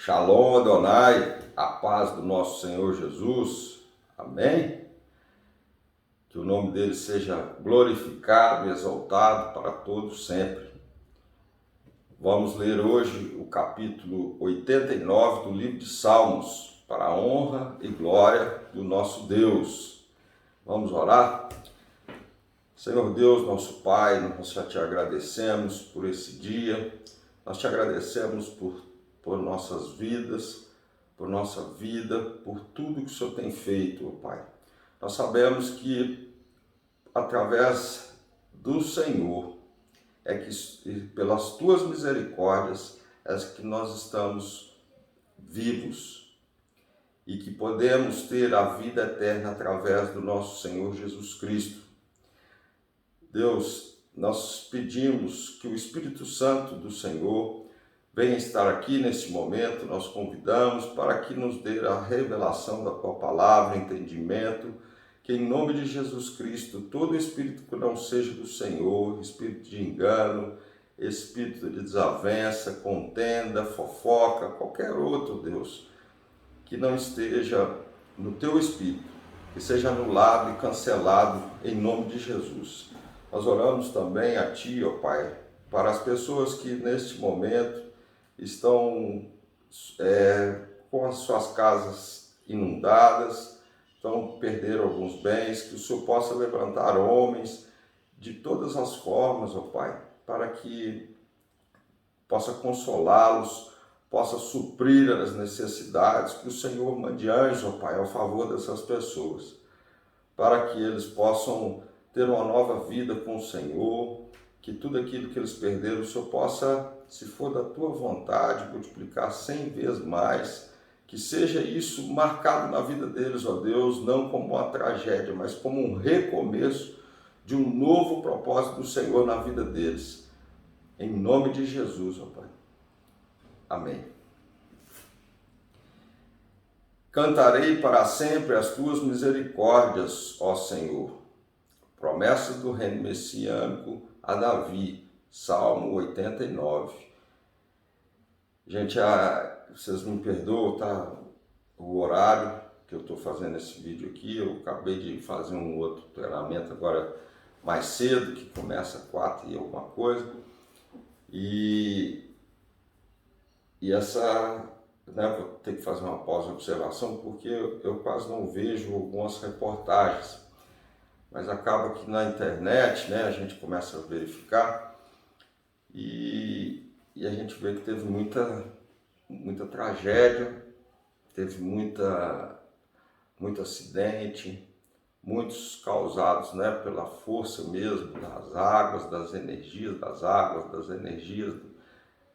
Shalom Adonai, a paz do nosso Senhor Jesus, amém? Que o nome dele seja glorificado e exaltado para todos sempre. Vamos ler hoje o capítulo 89 do livro de Salmos, para a honra e glória do nosso Deus. Vamos orar? Senhor Deus, nosso Pai, nós já te agradecemos por esse dia, nós te agradecemos por nossas vidas, por nossa vida, por tudo que o Senhor tem feito, ó Pai. Nós sabemos que através do Senhor é que pelas tuas misericórdias é que nós estamos vivos e que podemos ter a vida eterna através do nosso Senhor Jesus Cristo. Deus, nós pedimos que o Espírito Santo do Senhor venha estar aqui nesse momento, nós convidamos para que nos dê a revelação da tua palavra, entendimento, que em nome de Jesus Cristo, todo espírito que não seja do Senhor, espírito de engano, espírito de desavença, contenda, fofoca, qualquer outro, Deus, que não esteja no teu espírito, que seja anulado e cancelado em nome de Jesus. Nós oramos também a Ti, ó Pai, para as pessoas que neste momento estão com as suas casas inundadas, perderam alguns bens, que o Senhor possa levantar homens de todas as formas, ó Pai, para que possa consolá-los, possa suprir as necessidades, que o Senhor mande anjos, ó Pai, ao favor dessas pessoas, para que eles possam ter uma nova vida com o Senhor, que tudo aquilo que eles perderam, o Senhor possa, se for da Tua vontade, multiplicar 100 vezes mais, que seja isso marcado na vida deles, ó Deus, não como uma tragédia, mas como um recomeço de um novo propósito do Senhor na vida deles. Em nome de Jesus, ó Pai. Amém. Cantarei para sempre as Tuas misericórdias, ó Senhor. Promessas do reino messiânico a Davi, Salmo 89. Gente, vocês me perdoam, tá? O horário que eu estou fazendo esse vídeo aqui, eu acabei de fazer um outro treinamento agora mais cedo, que começa às 4 e alguma coisa. E essa, vou ter que fazer uma pós-observação, porque eu quase não vejo algumas reportagens. Mas acaba que na internet, a gente começa a verificar e a gente vê que teve muita tragédia, teve muito acidente, muitos causados pela força mesmo das águas, das energias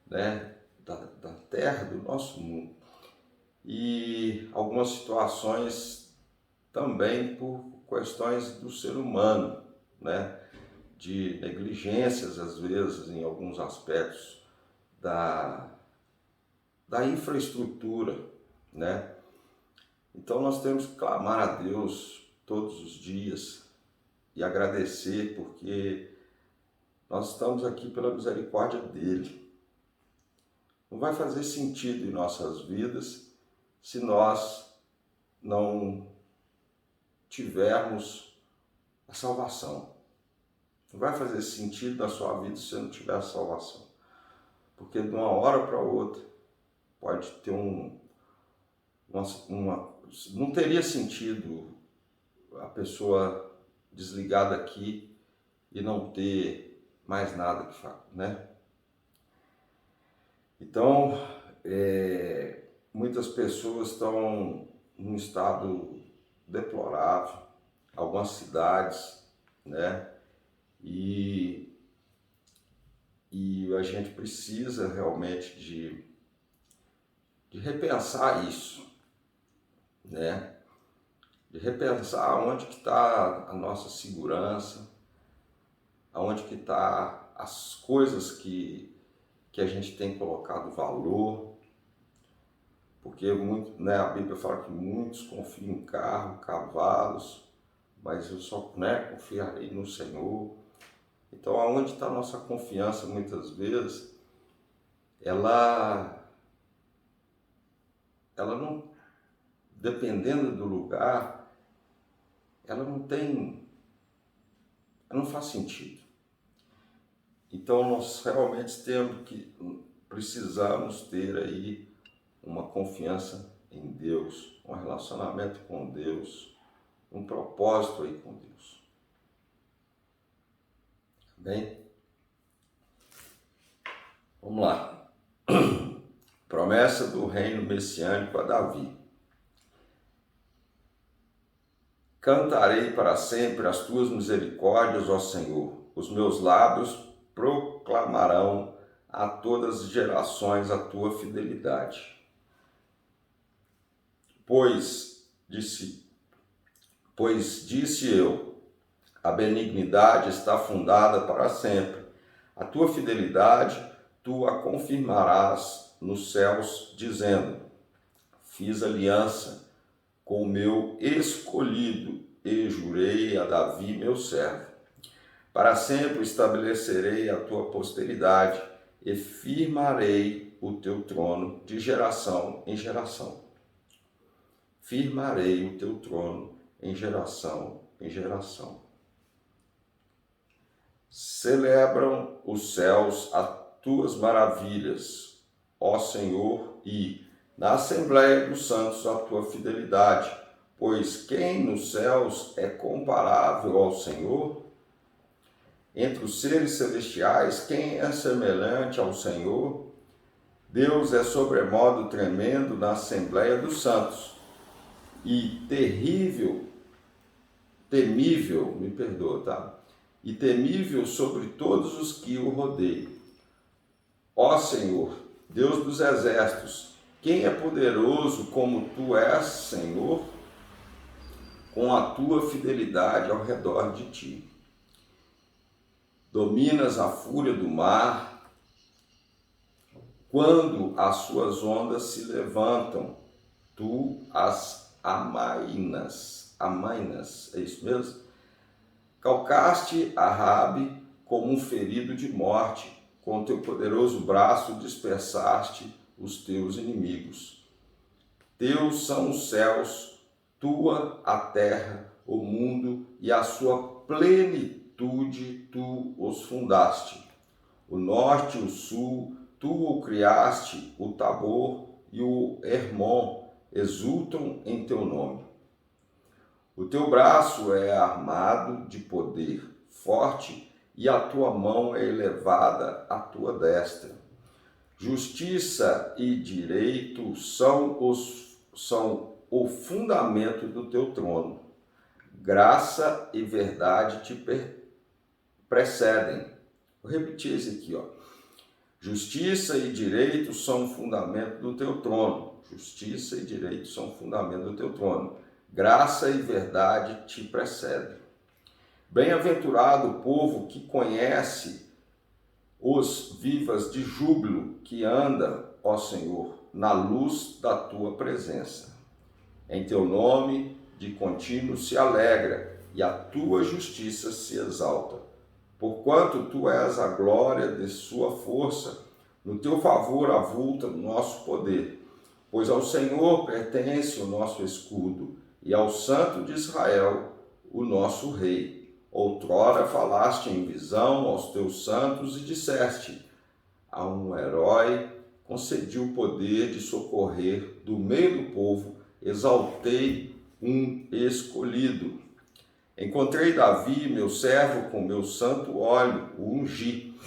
da terra, do nosso mundo. E algumas situações também por questões do ser humano, de negligências, às vezes, em alguns aspectos da infraestrutura, Então nós temos que clamar a Deus todos os dias e agradecer, porque nós estamos aqui pela misericórdia dEle. Não vai fazer sentido em nossas vidas se nós não tivermos a salvação. Não vai fazer sentido na sua vida se você não tiver a salvação. Porque de uma hora para outra pode ter não teria sentido a pessoa desligar daqui e não ter mais nada que fazer, Então, muitas pessoas estão num estado deplorável, algumas cidades, E a gente precisa realmente de repensar isso, De repensar onde que está a nossa segurança, aonde que está as coisas que a gente tem colocado valor, porque a Bíblia fala que muitos confiam em carro, cavalos, mas eu só confiarei no Senhor. Então, aonde está a nossa confiança, muitas vezes, ela ela não, dependendo do lugar, ela não faz sentido. Então nós realmente precisamos ter aí uma confiança em Deus, um relacionamento com Deus, um propósito aí com Deus. Bem, vamos lá. Promessa do reino messiânico a Davi. Cantarei para sempre as tuas misericórdias, ó Senhor. Os meus lábios proclamarão a todas as gerações a tua fidelidade. Pois disse eu, a benignidade está fundada para sempre. A tua fidelidade, tu a confirmarás nos céus, dizendo: fiz aliança com o meu escolhido e jurei a Davi, meu servo. Para sempre estabelecerei a tua posteridade e firmarei o teu trono de geração em geração. Firmarei o teu trono em geração em geração. Celebram os céus as tuas maravilhas, ó Senhor, e na Assembleia dos Santos a tua fidelidade, pois quem nos céus é comparável ao Senhor? Entre os seres celestiais, quem é semelhante ao Senhor? Deus é sobremodo tremendo na Assembleia dos Santos e temível sobre todos os que o rodeiam. Ó Senhor, Deus dos exércitos, quem é poderoso como tu és, Senhor, com a tua fidelidade ao redor de ti? Dominas a fúria do mar, quando as suas ondas se levantam, tu as amainas, é isso mesmo? Calcaste a Rabi como um ferido de morte, com teu poderoso braço dispersaste os teus inimigos. Teus são os céus, tua a terra, o mundo e a sua plenitude, tu os fundaste. O norte e o sul, tu o criaste, o Tabor e o Hermon exultam em teu nome. O teu braço é armado de poder forte e a tua mão é elevada à tua destra. Justiça e direito são o fundamento do teu trono. Graça e verdade te precedem. Vou repetir isso aqui, ó. Justiça e direito são o fundamento do teu trono. Justiça e direito são o fundamento do teu trono. Graça e verdade te precedem. Bem-aventurado o povo que conhece os vivas de júbilo, que anda, ó Senhor, na luz da tua presença. Em teu nome de contínuo se alegra, e a tua justiça se exalta. Porquanto tu és a glória de sua força, no teu favor avulta o nosso poder. Pois ao Senhor pertence o nosso escudo, e ao Santo de Israel, o nosso Rei. Outrora falaste em visão aos teus santos e disseste: a um herói concedi o poder de socorrer do meio do povo, exaltei um escolhido. Encontrei Davi, meu servo, com meu santo óleo, o ungi.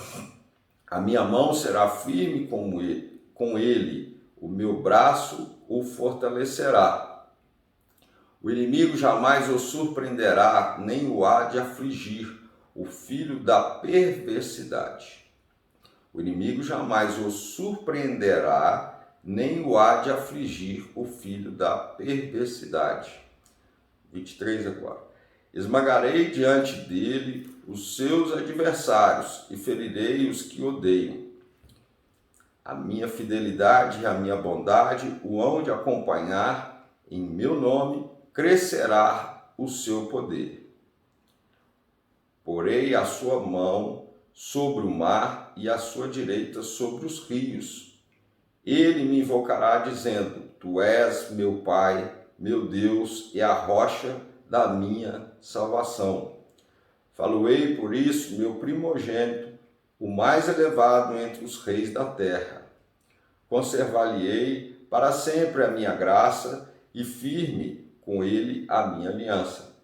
A minha mão será firme com ele, o meu braço o fortalecerá. O inimigo jamais o surpreenderá, nem o há de afligir, o filho da perversidade. O inimigo jamais o surpreenderá, nem o há de afligir, o filho da perversidade. 23 agora. Esmagarei diante dele os seus adversários e ferirei os que odeiam. A minha fidelidade e a minha bondade o hão de acompanhar, em meu nome crescerá o seu poder. Porei a sua mão sobre o mar e a sua direita sobre os rios. ele me invocará dizendo: Tu és meu Pai, meu Deus e a rocha da minha salvação. Faloei por isso meu primogênito, o mais elevado entre os reis da terra. Conservar-lhe-ei para sempre a minha graça e firme com ele a minha aliança.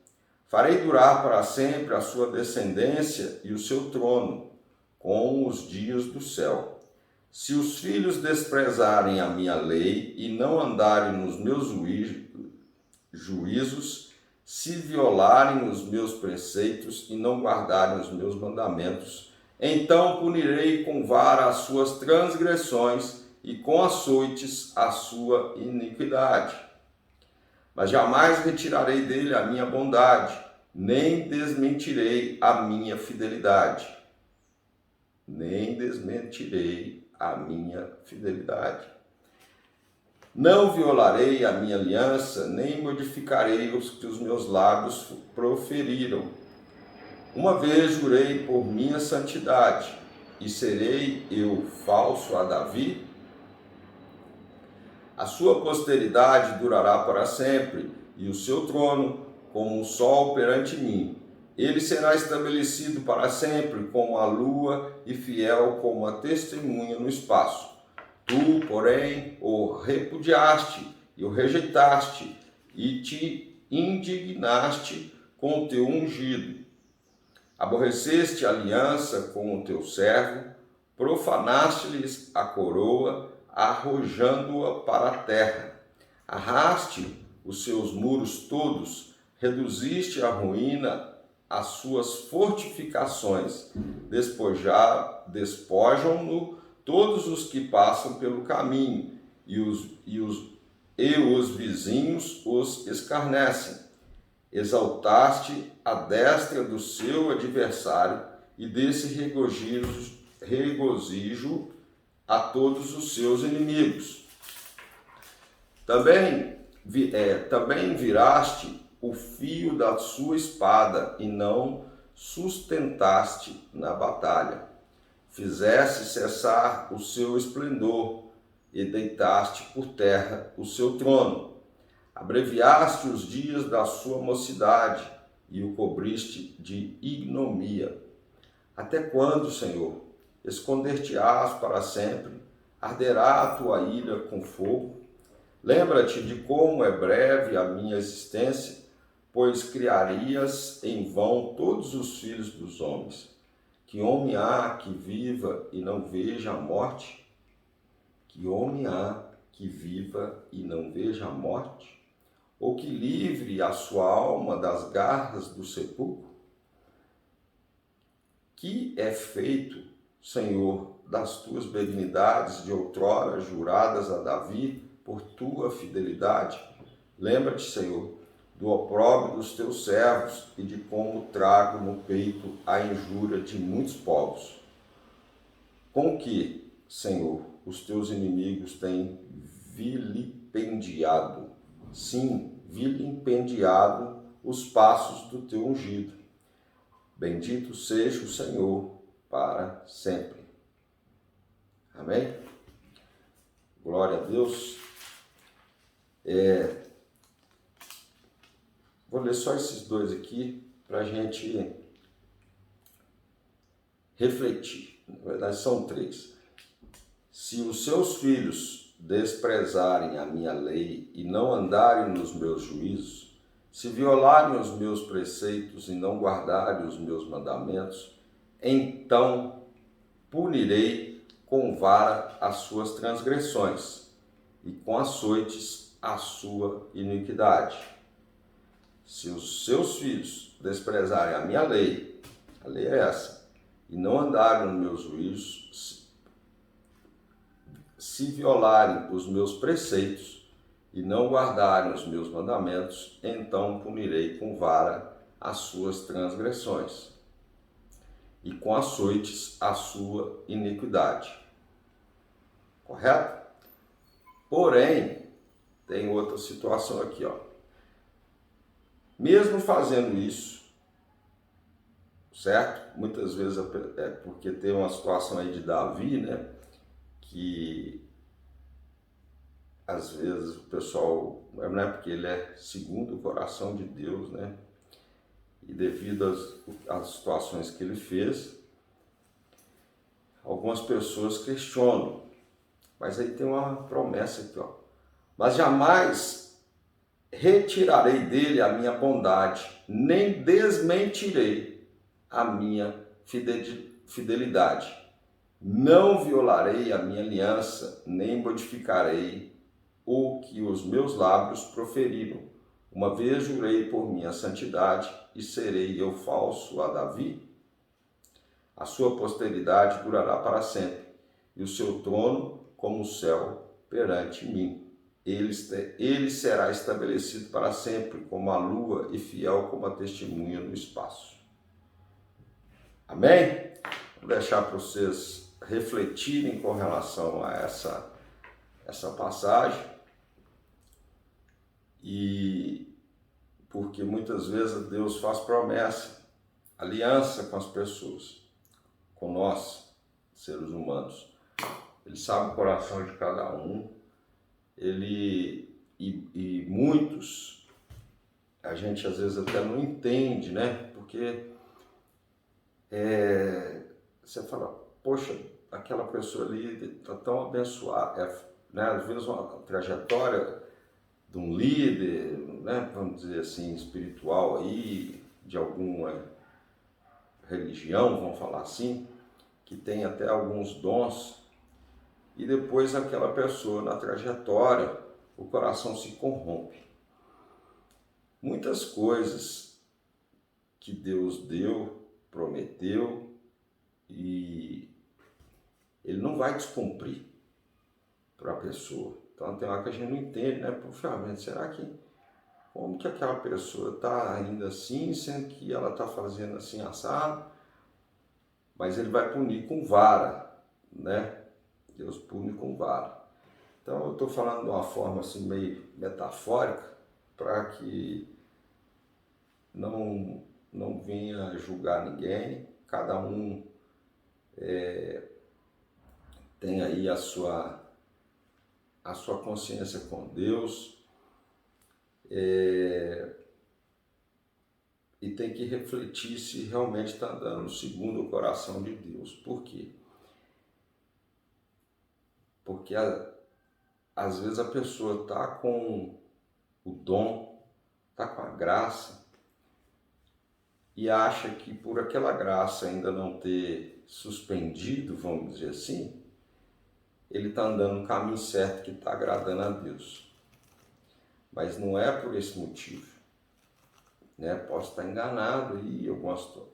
Farei durar para sempre a sua descendência e o seu trono, com os dias do céu. Se os filhos desprezarem a minha lei e não andarem nos meus juízos, se violarem os meus preceitos e não guardarem os meus mandamentos, então punirei com vara as suas transgressões e com açoites a sua iniquidade. Mas jamais retirarei dele a minha bondade, nem desmentirei a minha fidelidade. Nem desmentirei a minha fidelidade. Não violarei a minha aliança, nem modificarei os que os meus lábios proferiram. Uma vez jurei por minha santidade, e serei eu falso a Davi? A sua posteridade durará para sempre, e o seu trono como o sol perante mim. Ele será estabelecido para sempre como a lua e fiel como a testemunha no espaço. Tu, porém, o repudiaste e o rejeitaste, e te indignaste com o teu ungido. Aborreceste a aliança com o teu servo, profanaste-lhes a coroa, arrojando-a para a terra. Arraste os seus muros todos, reduziste à ruína as suas fortificações, despojam-no todos os que passam pelo caminho, e os vizinhos os escarnecem. Exaltaste a destra do seu adversário, e desse regozijo a todos os seus inimigos. Também viraste o fio da sua espada, e não sustentaste na batalha. Fizeste cessar o seu esplendor, e deitaste por terra o seu trono. Abreviaste os dias da sua mocidade, e o cobriste de ignomia. Até quando, Senhor, esconder-te-ás para sempre? Arderá a tua ira com fogo? Lembra-te de como é breve a minha existência, pois criarias em vão todos os filhos dos homens. Que homem há que viva e não veja a morte? Que homem há que viva e não veja a morte? Ou que livre a sua alma das garras do sepulcro? Que é feito, Senhor, das tuas benignidades de outrora juradas a Davi por tua fidelidade? Lembra-te, Senhor, do opróbrio dos teus servos e de como trago no peito a injúria de muitos povos. Com que, Senhor, os teus inimigos têm vilipendiado, sim, vilipendiado os passos do teu ungido. Bendito seja o Senhor para sempre. Amém? Glória a Deus. Vou ler só esses dois aqui para a gente refletir. Na verdade, são três. Se os seus filhos desprezarem a minha lei e não andarem nos meus juízos, se violarem os meus preceitos e não guardarem os meus mandamentos, então punirei com vara as suas transgressões e com açoites a sua iniquidade. Se os seus filhos desprezarem a minha lei, a lei é essa, e não andarem nos meus juízos, se violarem os meus preceitos e não guardarem os meus mandamentos, então punirei com vara as suas transgressões e com açoites a sua iniquidade. Correto? Porém, tem outra situação aqui, ó. Mesmo fazendo isso, certo? Muitas vezes é porque tem uma situação aí de Davi, né? Que às vezes o pessoal, não é porque ele é segundo o coração de Deus, né? E devido às situações que ele fez, algumas pessoas questionam. Mas aí tem uma promessa aqui, ó. Mas jamais retirarei dele a minha bondade, nem desmentirei a minha fidelidade. Não violarei a minha aliança, nem modificarei o que os meus lábios proferiram. Uma vez jurei por minha santidade, e serei eu falso a Davi? A sua posteridade durará para sempre, e o seu trono como o céu perante mim. Ele será estabelecido para sempre, como a lua, e fiel como a testemunha no espaço. Amém? Vou deixar para vocês refletirem com relação a essa passagem. E porque muitas vezes Deus faz promessa, aliança com as pessoas, com nós, seres humanos. Ele sabe o coração de cada um. E muitos, a gente às vezes até não entende, né? Porque você fala, poxa, aquela pessoa ali está tão abençoada, né? Às vezes uma trajetória de um líder, né? Vamos dizer assim, espiritual aí, de alguma religião, vamos falar assim, que tem até alguns dons, e depois aquela pessoa na trajetória, o coração se corrompe. Muitas coisas que Deus deu, prometeu, e Ele não vai descumprir para a pessoa. Então tem hora que a gente não entende, né? Puxa, será que, como que aquela pessoa está ainda assim, sendo que ela está fazendo assim assado? Mas Ele vai punir com vara, né? Deus pune com vara. Então eu estou falando de uma forma assim meio metafórica, para que não venha julgar ninguém. Cada um tem aí a sua consciência com Deus, e tem que refletir se realmente está andando segundo o coração de Deus. Por quê? Porque às vezes a pessoa está com o dom, está com a graça, e acha que por aquela graça ainda não ter suspendido, vamos dizer assim, ele está andando no caminho certo, que está agradando a Deus. Mas não é por esse motivo, né? Posso estar enganado aí, eu gosto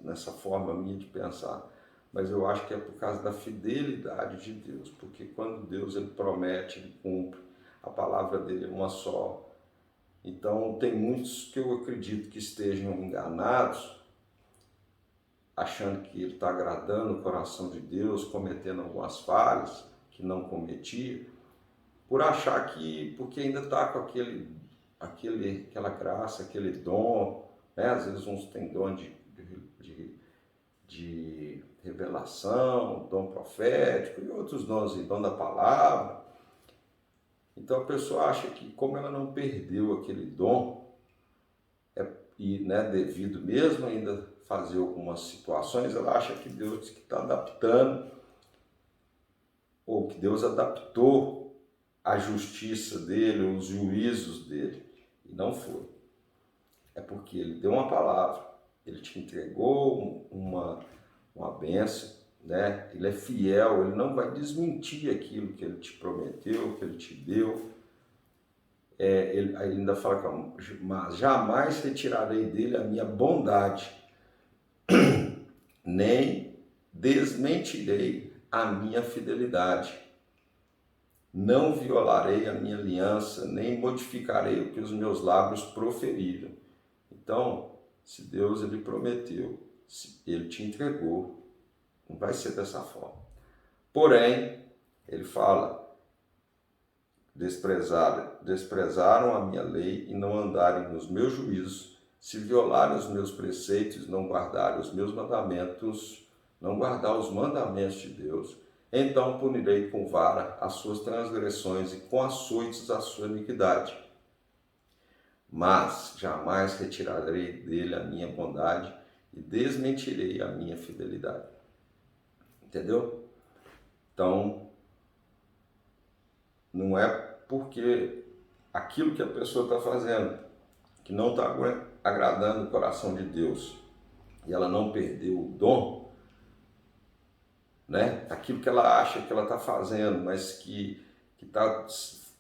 nessa forma minha de pensar, mas eu acho que é por causa da fidelidade de Deus, porque quando Deus ele promete, ele cumpre, a palavra dele é uma só. Então tem muitos que eu acredito que estejam enganados, achando que ele está agradando o coração de Deus, cometendo algumas falhas que não cometia, por achar que, porque ainda está com aquela graça, aquele dom, né? Às vezes uns têm dom de revelação, dom profético, e outros dons, dom da palavra. Então a pessoa acha que, como ela não perdeu aquele dom, e né, devido mesmo ainda fazer algumas situações, ela acha que Deus está adaptando, ou que Deus adaptou a justiça dele, os juízos dele, e não foi. É porque ele deu uma palavra, ele te entregou uma bênção, né? Ele é fiel, ele não vai desmentir aquilo que ele te prometeu, que ele te deu. Ele ainda fala, mas jamais retirarei dele a minha bondade, nem desmentirei a minha fidelidade. Não violarei a minha aliança, nem modificarei o que os meus lábios proferiram. Então, se Deus ele prometeu, se ele te entregou, não vai ser dessa forma. Porém, ele fala, desprezaram a minha lei e não andarem nos meus juízos, se violarem os meus preceitos, não guardarem os meus mandamentos, não guardar os mandamentos de Deus, então punirei com vara as suas transgressões e com açoites a sua iniquidade. Mas jamais retirarei dele a minha bondade e desmentirei a minha fidelidade. Entendeu? Então, não é porque aquilo que a pessoa está fazendo, que não está agradando o coração de Deus, e ela não perdeu o dom, né? Aquilo que ela acha que ela está fazendo, mas que está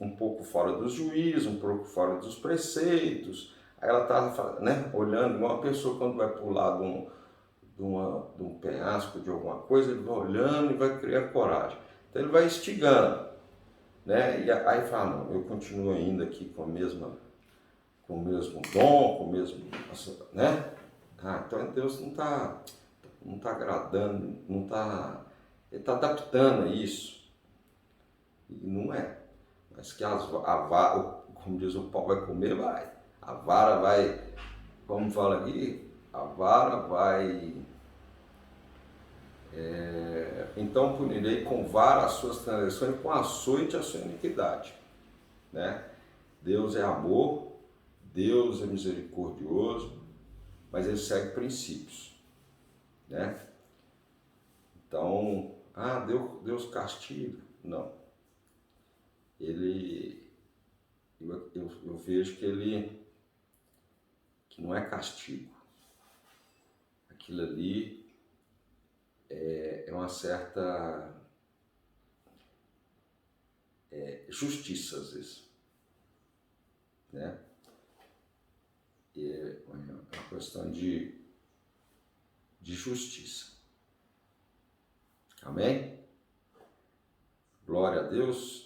um pouco fora dos juízos, um pouco fora dos preceitos, aí ela está, né, olhando, igual uma pessoa quando vai pular de um penhasco, de alguma coisa, ele vai olhando e vai criar coragem. Então ele vai instigando, né? E aí fala, não, eu continuo ainda aqui com o mesmo dom, com o mesmo, né? Então Deus não tá agradando, não tá, ele está adaptando a isso. E não é. Mas que a vara, como diz o pau vai comer, vai. A vara vai, como fala aqui, a vara vai. Então punirei com vara as suas transgressões e com açoite a sua iniquidade. Né? Deus é amor, Deus é misericordioso, mas ele segue princípios. Né? Então, Deus castiga. Não. Eu vejo que não é castigo. Aquilo ali é uma certa justiça, às vezes. Né? É uma questão de justiça. Amém? Glória a Deus.